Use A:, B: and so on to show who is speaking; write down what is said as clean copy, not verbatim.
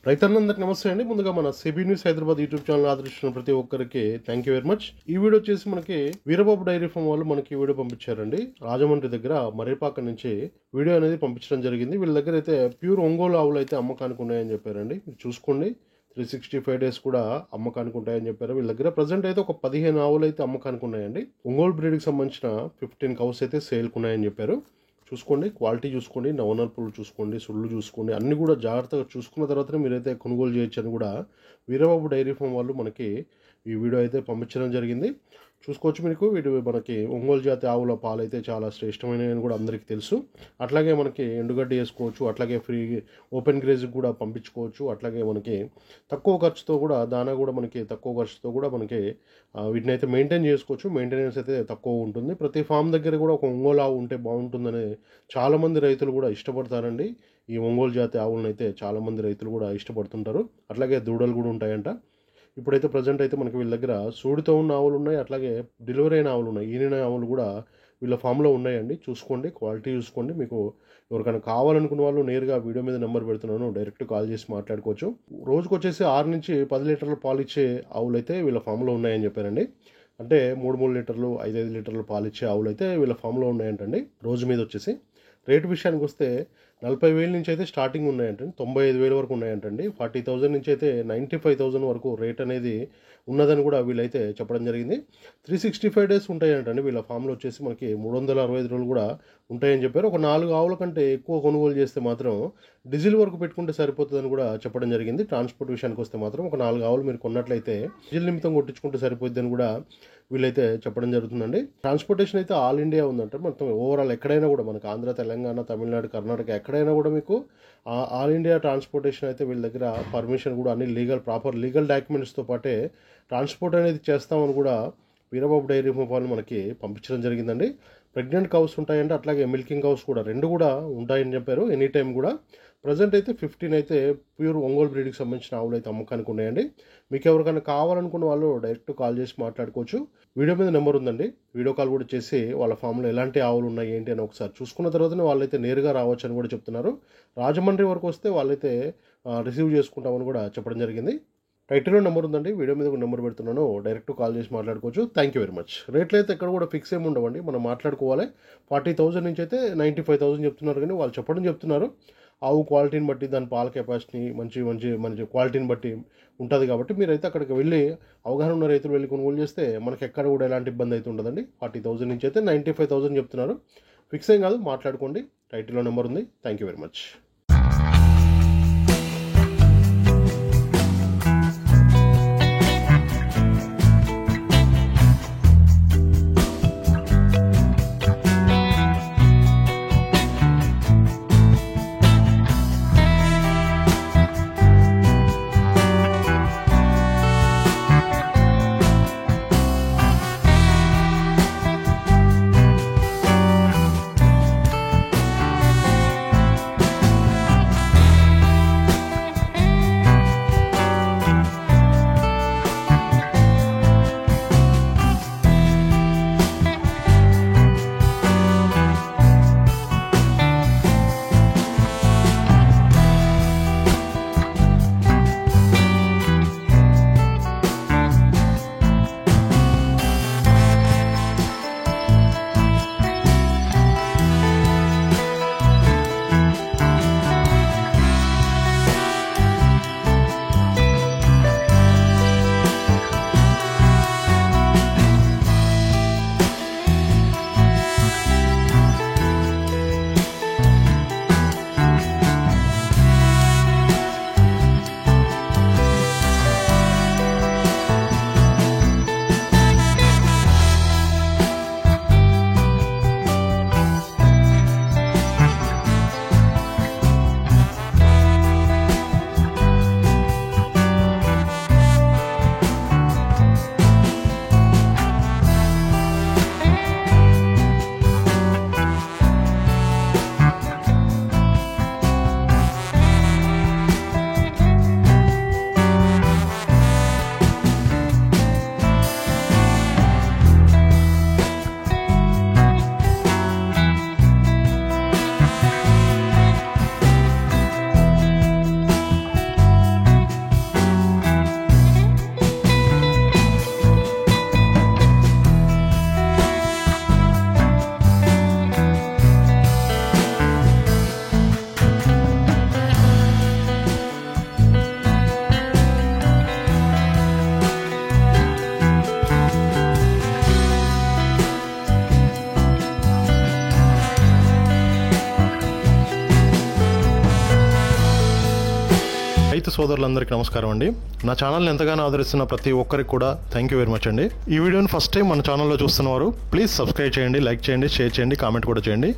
A: రైతన్నలందరికీ నమస్తే అండి. ముందుగా మన CB news Hyderabad YouTube channel ఆదరిస్తున్న ప్రతి ఒక్కరికి థ్యాంక్ యూ వెరీ మచ్. ఈ వీడియో వచ్చేసి మనకి వీరబాబు డైరీ ఫామ్ వాళ్ళు మనకి వీడియో పంపించారండి. రాజమండ్రి దగ్గర మర్రిపాక నుంచి వీడియో అనేది పంపించడం జరిగింది. వీళ్ళ దగ్గర అయితే ప్యూర్ ఒంగోలు ఆవులు అయితే అమ్మకానికి ఉన్నాయని చెప్పారండి. మీరు చూసుకోండి, 365 డేస్ కూడా అమ్మకానికి ఉంటాయని చెప్పారు. వీళ్ళ దగ్గర ప్రజెంట్ అయితే ఒక 15 ఆవులు అయితే అమ్మకానికి ఉన్నాయండి. ఒంగోలు బ్రీడ్కి సంబంధించిన 15 కౌస్ అయితే సేల్కి ఉన్నాయని చెప్పారు. చూసుకోండి, క్వాలిటీ చూసుకోండి, నవనర్పులు చూసుకోండి, సుళ్ళు చూసుకోండి, అన్నీ కూడా జాగ్రత్తగా చూసుకున్న తర్వాతనే మీరైతే కొనుగోలు చేయొచ్చు అని కూడా వీరబాబు డైరీ ఫామ్ వాళ్ళు మనకి ఈ వీడియో అయితే పంపించడం జరిగింది. చూసుకోవచ్చు. మీకు వీటి మనకి ఒంగోలు జాతి ఆవుల పాలు అయితే చాలా శ్రేష్టమైనవి అని కూడా అందరికీ తెలుసు. అట్లాగే మనకి ఎండుగడ్డి వేసుకోవచ్చు, అట్లాగే ఫ్రీ ఓపెన్ గ్రేజ్కి కూడా పంపించుకోవచ్చు. అట్లాగే మనకి తక్కువ ఖర్చుతో కూడా దానా కూడా మనకి తక్కువ ఖర్చుతో కూడా మనకి వీటిని అయితే మెయింటైన్ చేసుకోవచ్చు. మెయింటెనెన్స్ అయితే తక్కువ ఉంటుంది. ప్రతి ఫామ్ దగ్గర కూడా ఒక ఒంగోలు ఆవు ఉంటే బాగుంటుందని చాలామంది రైతులు కూడా ఇష్టపడతారండి. ఈ ఒంగోలు జాతి ఆవులను అయితే చాలామంది రైతులు కూడా ఇష్టపడుతుంటారు. అట్లాగే దూడలు కూడా ఉంటాయంట. ఇప్పుడైతే ప్రజెంట్ అయితే మనకి వీళ్ళ దగ్గర సూడితో ఉన్న ఆవులు ఉన్నాయి, అట్లాగే డెలివరీ అయిన ఆవులు ఉన్నాయి. ఈనిన ఆవులు కూడా వీళ్ళ ఫామ్లో ఉన్నాయండి. చూసుకోండి, క్వాలిటీ చూసుకోండి. మీకు ఎవరికైనా కావాలనుకున్న వాళ్ళు నేరుగా వీడియో మీద నెంబర్ పెడుతున్నాను, డైరెక్ట్ కాల్ చేసి మాట్లాడుకోవచ్చు. రోజుకు వచ్చేసి 6 నుంచి 10 లీటర్ల పాలు ఇచ్చే ఆవులు అయితే వీళ్ళ ఫామ్లో ఉన్నాయని చెప్పారండి. అంటే 3 లీటర్లు 5 లీటర్లు పాలు ఇచ్చే ఆవులు అయితే వీళ్ళ ఫామ్లో ఉన్నాయంటండి. రోజు మీద వచ్చేసి రేటు విషయానికి వస్తే 40,000 నుంచి అయితే స్టార్టింగ్ ఉన్నాయంటండి. 95,000 వరకు ఉన్నాయంటండి. 40,000 నుంచి అయితే 95,000 వరకు రేట్ అనేది ఉన్నదని కూడా వీళ్ళైతే చెప్పడం జరిగింది. 365 డేస్ ఉంటాయంటండి వీళ్ళ ఫామ్లో వచ్చేసి మనకి 365 రోజులు కూడా ఉంటాయని చెప్పారు. ఒక 4 ఆవుల కంటే ఎక్కువ కొనుగోలు చేస్తే మాత్రం డీజిల్ వరకు పెట్టుకుంటే సరిపోతుందని కూడా చెప్పడం జరిగింది. ట్రాన్స్పోర్ట్ విషయానికి వస్తే మాత్రం ఒక 4 ఆవులు మీరు కొన్నట్లయితే డీజిల్ నిమిత్తం కొట్టించుకుంటే సరిపోద్దని కూడా వీళ్ళైతే చెప్పడం జరుగుతుందండి. ట్రాన్స్పోర్టేషన్ అయితే ఆల్ ఇండియా ఉందంటే మొత్తం ఓవరాల్ ఎక్కడైనా కూడా మనకు ఆంధ్ర, తెలంగాణ, తమిళనాడు, కర్ణాటక ఎక్కడైనా కూడా మీకు ఆల్ ఇండియా ట్రాన్స్పోర్టేషన్ అయితే వీళ్ళ దగ్గర పర్మిషన్ కూడా అన్ని ప్రాపర్ లీగల్ డాక్యుమెంట్స్తో పాటే ట్రాన్స్పోర్ట్ అనేది చేస్తామని కూడా వీరబాబు డైరీ ఫామ్ మనకి పంపించడం జరిగిందండి. ప్రెగ్నెంట్ కౌస్ ఉంటాయండి, అట్లాగే మిల్కింగ్ కౌస్ కూడా 2 కూడా ఉంటాయని చెప్పారు. ఎనీ టైం కూడా ప్రజెంట్ అయితే 15 అయితే ప్యూర్ ఒంగోలు బ్రీడ్కి సంబంధించిన ఆవులు అయితే అమ్మకానికి ఉన్నాయండి. మీకు ఎవరికైనా కావాలనుకున్న వాళ్ళు డైరెక్ట్ కాల్ చేసి మాట్లాడుకోవచ్చు. వీడియో మీద నెంబర్ ఉందండి. వీడియో కాల్ కూడా చేసి వాళ్ళ ఫామ్లో ఎలాంటి ఆవులు ఉన్నాయి ఏంటి అని ఒకసారి చూసుకున్న తర్వాతనే వాళ్ళైతే నేరుగా రావచ్చు అని కూడా చెప్తున్నారు. రాజమండ్రి వరకు వస్తే వాళ్ళైతే రిసీవ్ చేసుకుంటామని కూడా చెప్పడం జరిగింది. టైటిల్లో నెంబర్ ఉందండి. వీడియో మీద కూడా నెంబర్ పెడుతున్నాను, డైరెక్ట్ కాల్ చేసి మాట్లాడుకోవచ్చు. Thank you very much. రేట్లు అయితే ఎక్కడ కూడా ఫిక్స్ ఏమి ఉండవండి, మనం మాట్లాడుకోవాలి. 40,000 నుంచి అయితే 95,000 చెప్తున్నారు, కానీ వాళ్ళు చెప్తున్నారు ఆవు క్వాలిటీని బట్టి, దాని పాల కెపాసిటీ మంచి క్వాలిటీని బట్టి ఉంటుంది. కాబట్టి మీరైతే అక్కడికి వెళ్ళి అవగాహన ఉన్న రైతులు వెళ్ళి కొనుగోలు చేస్తే మనకి ఎక్కడ కూడా ఎలాంటి ఇబ్బంది అయితే ఉండదండి. 40,000 నుంచి అయితే 95,000 చెప్తున్నారు. ఫిక్స్ ఏం కాదు, మాట్లాడుకోండి. టైటిల్లో నెంబర్ ఉంది. Thank you very much. రైతు సోదరులందరికీ నమస్కారం అండి. నా ఛానల్ని ఎంతగానో ఆదరిస్తున్న ప్రతి ఒక్కరికి కూడా థ్యాంక్ యూ వెరీ మచ్ అండి. ఈ వీడియోని ఫస్ట్ టైం మన ఛానల్లో చూస్తున్నవారు ప్లీజ్ సబ్స్క్రైబ్ చేయండి, లైక్ చేయండి, షేర్ చేయండి, కామెంట్ కూడా చేయండి.